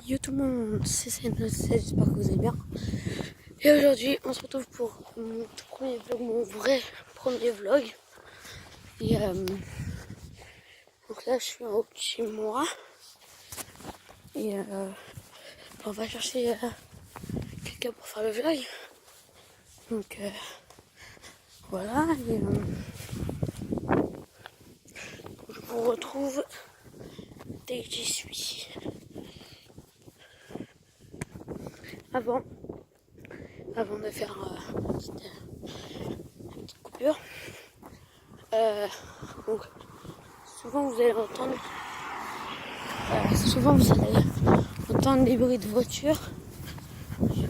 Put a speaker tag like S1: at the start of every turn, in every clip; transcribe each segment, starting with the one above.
S1: Yo tout le monde, c'est j'espère que vous allez bien. Et aujourd'hui, on se retrouve pour mon tout premier vlog, mon vrai premier vlog. Et donc là, je suis en haut de chez moi. Et on va chercher quelqu'un pour faire le vlog. Donc voilà. Et, je vous retrouve dès que j'y suis. Avant de faire une petite coupure, donc souvent vous allez entendre des bruits de voiture.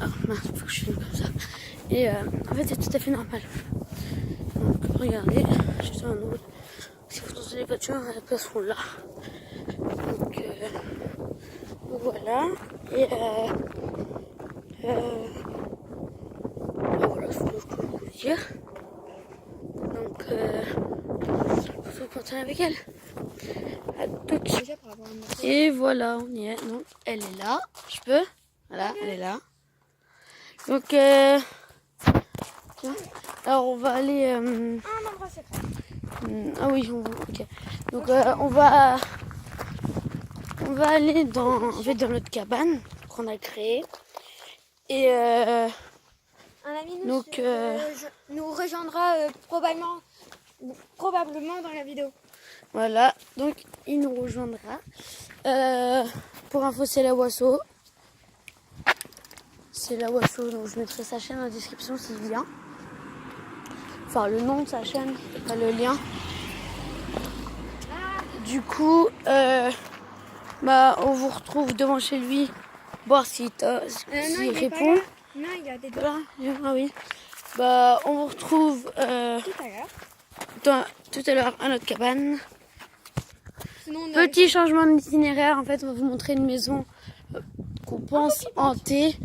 S1: Ah mince, faut que je filme comme ça. Et en fait c'est tout à fait normal. Donc regardez, je suis en haut. Si vous entendez les voitures, elles passeront là. Donc voilà. Et voilà ce que je peux vous dire. Donc faut continuer avec elle. À tout de suite. Et voilà, on y est. Donc elle est là. Je peux. Voilà, elle est là. Donc alors on va aller. Ah oui, ok. Donc on va aller dans notre cabane qu'on a créée. Et
S2: un ami
S1: nous
S2: rejoindra probablement dans la vidéo.
S1: Voilà, donc il nous rejoindra. Pour info, c'est la Wasso. C'est la Wasso, donc je mettrai sa chaîne dans la description s'il vient. Enfin, le nom de sa chaîne, pas le lien. Du coup, on vous retrouve devant chez lui, voir s'il répond.
S2: Non, il a des
S1: Voilà, ah oui. On vous retrouve tout à l'heure à notre cabane. Petit changement d'itinéraire, en fait on va vous montrer une maison qu'on pense hantée.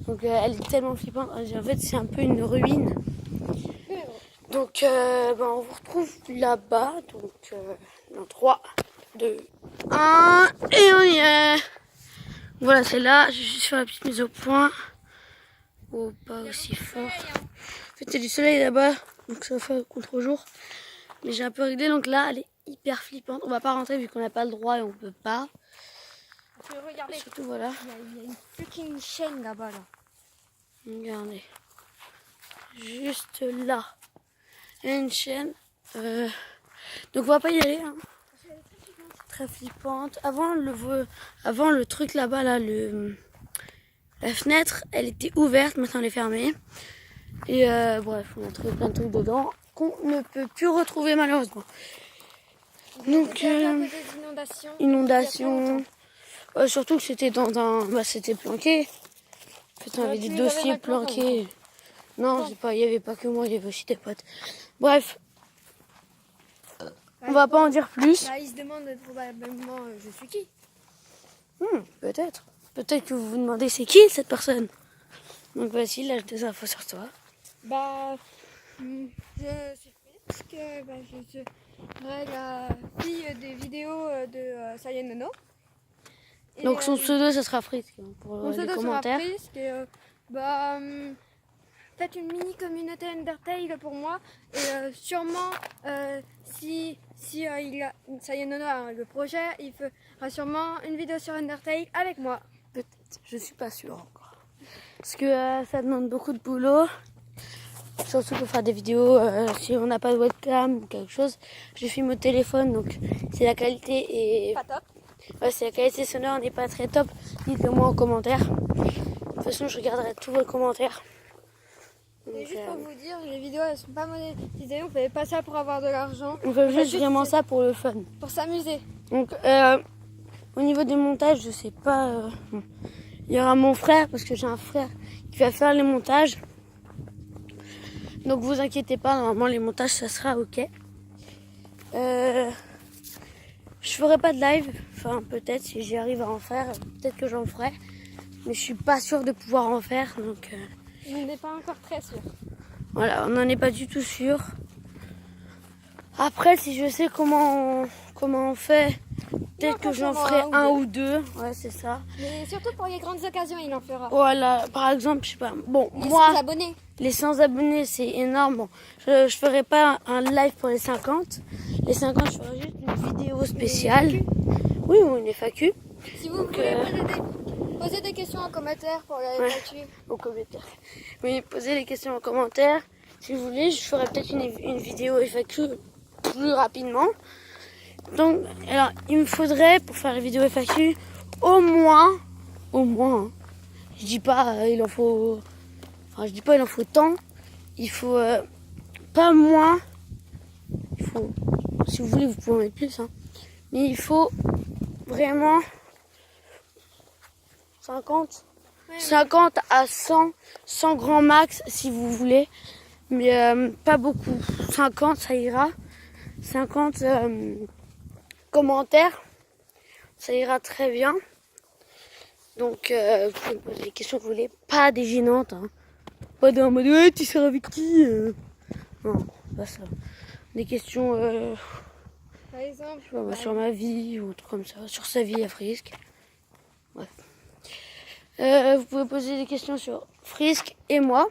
S1: Donc elle est tellement flippante, en fait c'est un peu une ruine. Donc on vous retrouve là-bas, donc dans 3, 2, 1 et on y est. Voilà, c'est là, je suis sur la petite mise au point. Oh, pas aussi fort. En fait il y a du soleil là-bas, donc ça va faire contre-jour. Mais j'ai un peu réglé, donc là elle est hyper flippante. On va pas rentrer vu qu'on n'a pas le droit et on peut pas.
S2: Regardez,
S1: surtout voilà.
S2: Il y a une fucking chaîne là-bas là.
S1: Regardez. Juste là. Il y a une chaîne. Donc on va pas y aller. Hein. Très flippante. Avant le truc là-bas, là, la fenêtre, elle était ouverte, maintenant elle est fermée. Et bref, on a trouvé plein de trucs dedans qu'on ne peut plus retrouver malheureusement. Donc inondation. Surtout que c'était dans un, c'était planqué. En fait, on avait des dossiers planqués. Non, il y avait pas que moi, il y avait aussi des potes. Bref, on va pas en dire plus.
S2: Là, il se demande probablement je suis qui.
S1: Peut-être. Peut-être que vous vous demandez c'est qui cette personne. Donc voici, là j'ai des infos sur toi.
S2: Je suis parce que je serai la fille des vidéos de Sayen Nono.
S1: Donc son pseudo, ça sera Frisk pour
S2: mon
S1: les
S2: pseudo
S1: commentaires.
S2: sera Frisk et faites une mini communauté Undertale pour moi et sûrement si Sayen Nono a le projet, il fera sûrement une vidéo sur Undertale avec moi.
S1: Peut-être, je suis pas sûre encore. Parce que ça demande beaucoup de boulot. Surtout pour faire des vidéos, si on n'a pas de webcam ou quelque chose. Je filme au téléphone, donc si la qualité est
S2: pas top.
S1: Ouais, si la qualité sonore n'est pas très top, dites-le moi en commentaire. De toute façon, je regarderai tous vos commentaires.
S2: Et juste pour vous dire, les vidéos elles sont pas monétisées, on fait pas ça pour avoir de l'argent.
S1: On fait juste vraiment ça pour le fun.
S2: Pour s'amuser.
S1: Donc au niveau des montages, je sais pas. Il y aura mon frère, parce que j'ai un frère qui va faire les montages. Donc vous inquiétez pas, normalement les montages ça sera ok. Je ferai pas de live, enfin peut-être si j'y arrive à en faire, peut-être que j'en ferai. Mais je suis pas sûre de pouvoir en faire, donc...
S2: On n'est pas encore très sûr.
S1: Voilà, on n'en est pas du tout sûr. Après, si je sais comment on fait Peut-être que j'en
S2: forcément
S1: ferai
S2: un ou
S1: un
S2: deux.
S1: ou deux. Ouais, c'est ça.
S2: Mais surtout pour les grandes occasions, il en fera.
S1: Voilà, par exemple, je sais pas. Bon,
S2: Les
S1: moi,
S2: 100 abonnés.
S1: les 100 abonnés, c'est énorme. Bon, je ferai pas un live pour les 50. Les 50, je ferai juste une vidéo spéciale. Oui, ou une FAQ.
S2: Si vous
S1: Donc,
S2: voulez poser des questions en commentaire pour la
S1: Ouais.
S2: FAQ.
S1: Au commentaire. Oui, posez les questions en commentaire. Si vous voulez, je ferai peut-être une vidéo FAQ plus rapidement. Donc, alors, il me faudrait, pour faire la vidéo FAQ, au moins, hein, je dis pas il en faut, enfin je dis pas il en faut tant, il faut pas moins, il faut, si vous voulez vous pouvez en mettre plus, hein, mais il faut vraiment 50 à 100 grands max si vous voulez, mais pas beaucoup, 50 ça ira, 50 commentaires, ça ira très bien. Donc, vous pouvez me poser les questions que vous voulez, pas des gênantes, hein. Pas d'un mode ouais, tu sors avec qui Non, pas ça. Des questions
S2: Par exemple,
S1: je sais pas, sur ma vie ou autre comme ça, sur sa vie à Frisk. Bref. Vous pouvez poser des questions sur Frisk et moi.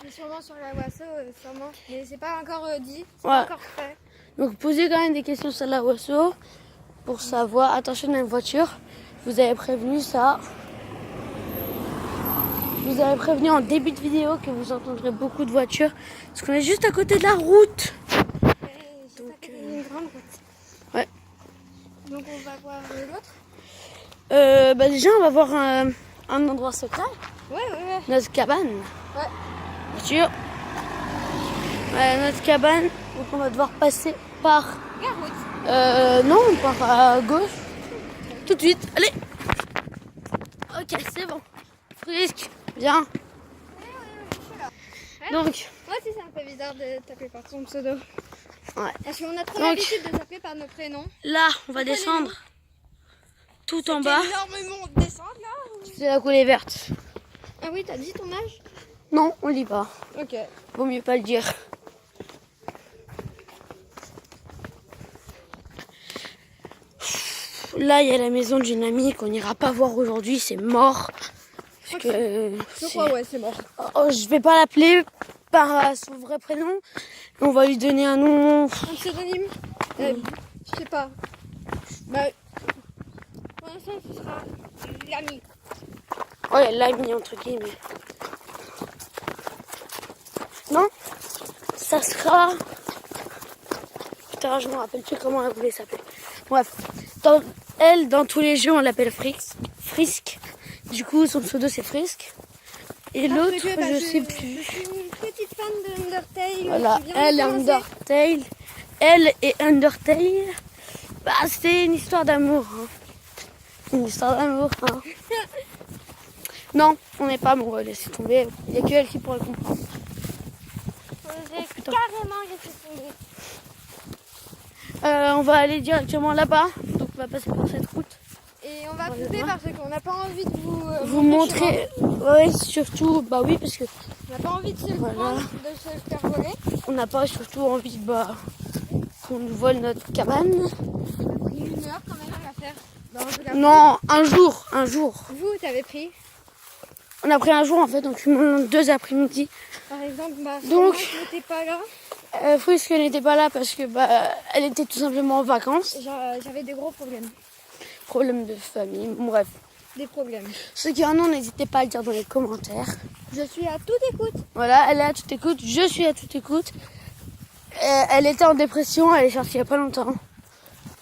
S2: mais sûrement sur la Wasso, sûrement. Mais c'est pas encore dit, c'est
S1: Ouais.
S2: pas encore fait.
S1: Donc posez quand même des questions sur la Wasso pour savoir. Attention à une voiture. Je vous avais prévenu ça. Je vous avais prévenu en début de vidéo que vous entendrez beaucoup de voitures. Parce qu'on est juste à côté de la route.
S2: Donc, une grande route.
S1: Ouais.
S2: Donc on va voir l'autre.
S1: Bah déjà on va voir un endroit secret.
S2: Ouais.
S1: Notre cabane.
S2: Ouais.
S1: Voiture. Ouais, notre cabane. Donc on va devoir passer par...
S2: La route.
S1: Non, par à gauche. Tout de suite. Allez. Ok, c'est bon. Frisk, viens. Donc,
S2: Moi aussi c'est un peu bizarre de t'appeler par ton pseudo.
S1: ouais.
S2: Parce qu'on a trop
S1: Donc-
S2: l'habitude de s'appeler par nos prénoms.
S1: Là, on va descendre tout en bas.
S2: Énormément de descente là.
S1: C'est la coulée verte.
S2: Ah oui, t'as dit ton âge?
S1: Non, on lit pas.
S2: Ok.
S1: Vaut mieux pas le dire. Là, il y a la maison d'une amie qu'on n'ira pas voir aujourd'hui. C'est mort. Parce que,
S2: Je
S1: c'est-
S2: crois, ouais, c'est mort.
S1: Oh, je vais pas l'appeler par son vrai prénom. On va lui donner un nom.
S2: Un pseudonyme je sais pas. Bah, pour l'instant, ce sera l'ami.
S1: Ouais, l'ami entre guillemets. Non, ça sera. Putain, je me rappelle plus comment elle voulait s'appeler. Bref, dans tous les jeux, on l'appelle Frisk. Du coup, son pseudo c'est Frisk. Et l'autre,
S2: Parce que,
S1: je sais
S2: Je
S1: plus.
S2: suis une petite fan de Undertale.
S1: Voilà,
S2: qui vient de
S1: elle et
S2: commencer.
S1: Undertale. Elle et Undertale. Bah, c'est une histoire d'amour. Hein. Une histoire d'amour. Hein. Non, on n'est pas amoureux, laissez tomber. Il n'y a que elle qui pourrait comprendre.
S2: J'ai
S1: putain.
S2: carrément laissé tomber.
S1: On va aller directement là-bas. Donc, on va passer par cette route.
S2: Et on va
S1: On va
S2: couper
S1: voir.
S2: parce qu'on n'a pas envie de
S1: Vous
S2: montrer.
S1: montrer. Oui, surtout. Bah oui, parce que
S2: On n'a pas envie de se le
S1: Voilà.
S2: prendre, de se le faire voler.
S1: on n'a pas surtout envie qu'on nous vole notre cabane.
S2: 1 heure quand même à faire.
S1: Non, un jour.
S2: Vous, t'avez pris,
S1: On a pris un jour en fait, donc 2 après-midi.
S2: par exemple, bah,
S1: Donc-
S2: moi, je n'étais pas là.
S1: Frisk n'était pas là parce que elle était tout simplement en vacances.
S2: J'avais des gros problèmes.
S1: Problème de famille, bref.
S2: Des problèmes.
S1: Ceux qui en ont, n'hésitez pas à le dire dans les commentaires.
S2: Je suis à toute écoute.
S1: Voilà, elle est à toute écoute, je suis à toute écoute. Elle était en dépression, elle est sortie il n'y a pas longtemps.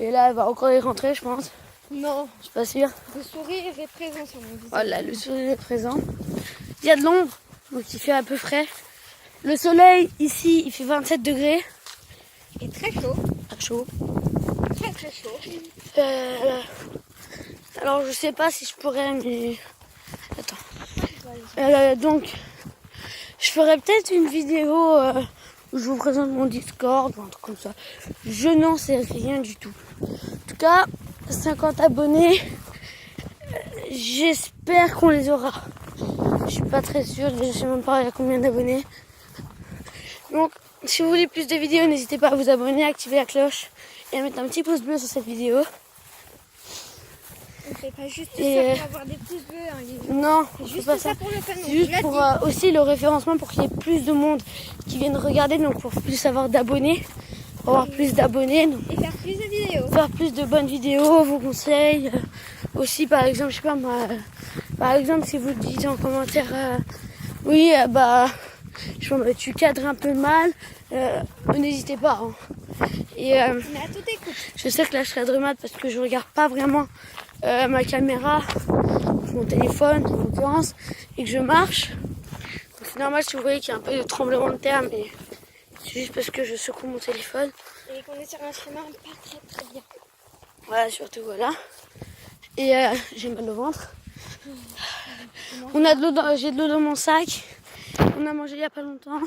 S1: Et là, elle va encore y rentrer, je pense.
S2: Non,
S1: Je suis pas sûre.
S2: le sourire est présent sur mon visage.
S1: Voilà, le soleil est présent. Il y a de l'ombre, donc il fait un peu frais. Le soleil, ici, il fait 27 degrés.
S2: Et très chaud.
S1: Pas chaud.
S2: Très très chaud.
S1: Alors, je sais pas si je pourrais, mais... Attends. Donc, je ferai peut-être une vidéo où je vous présente mon Discord ou un truc comme ça. Je n'en sais rien du tout. En tout cas, 50 abonnés. J'espère qu'on les aura. Je suis pas très sûre, je sais même pas à combien d'abonnés. Donc, si vous voulez plus de vidéos, n'hésitez pas à vous abonner, à activer la cloche et à mettre un petit pouce bleu sur cette vidéo.
S2: fait pas juste
S1: Et,
S2: ça pour avoir des pouces bleus. Hein,
S1: non,
S2: c'est
S1: c'est
S2: juste
S1: pas
S2: ça
S1: ça.
S2: pour le fun.
S1: C'est juste pour aussi le référencement pour qu'il y ait plus de monde qui viennent regarder, donc pour plus avoir d'abonnés, pour avoir plus d'abonnés, donc
S2: Et faire plus de vidéos.
S1: faire plus de bonnes vidéos, vos conseils. Aussi, par exemple, je sais pas moi, par exemple, si vous dites en commentaire, oui, je sais pas, tu cadres un peu mal, n'hésitez pas. Hein. Et
S2: On est à toute écoute.
S1: je sais que là je cadre mal parce que je regarde pas vraiment ma caméra, mon téléphone en l'occurrence, et que je marche. Donc c'est normal si vous voyez qu'il y a un peu de tremblement de terre, mais c'est juste parce que je secoue mon téléphone.
S2: Et qu'on est sur un chemin pas très très bien.
S1: Voilà, surtout voilà. Et j'ai mal au ventre. J'ai de l'eau dans mon sac. On a mangé il y a pas longtemps.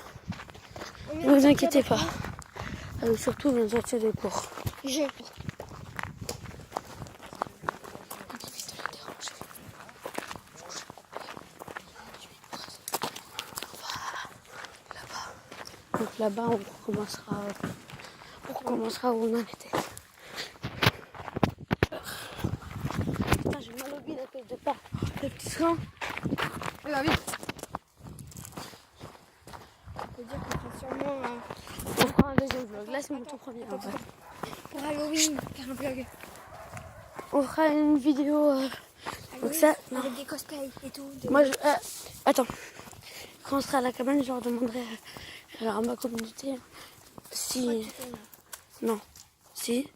S1: Ne vous inquiétez pas. Surtout dans sortir de cours.
S2: Je...
S1: Donc là-bas, on recommencera où on en était. Putain, j'ai mal au bide à cause de pas le petit train.
S2: Ah bah oui. On peut dire qu'on fera sûrement
S1: On fera un deuxième vlog. Là, c'est mon tout premier. En fait.
S2: pour Halloween faire un vlog.
S1: On fera une vidéo. Donc ça, non.
S2: Avec des cosplays et tout.
S1: Moi, attends. Quand on sera à la cabane, je leur demanderai à ma communauté si. Non. Si.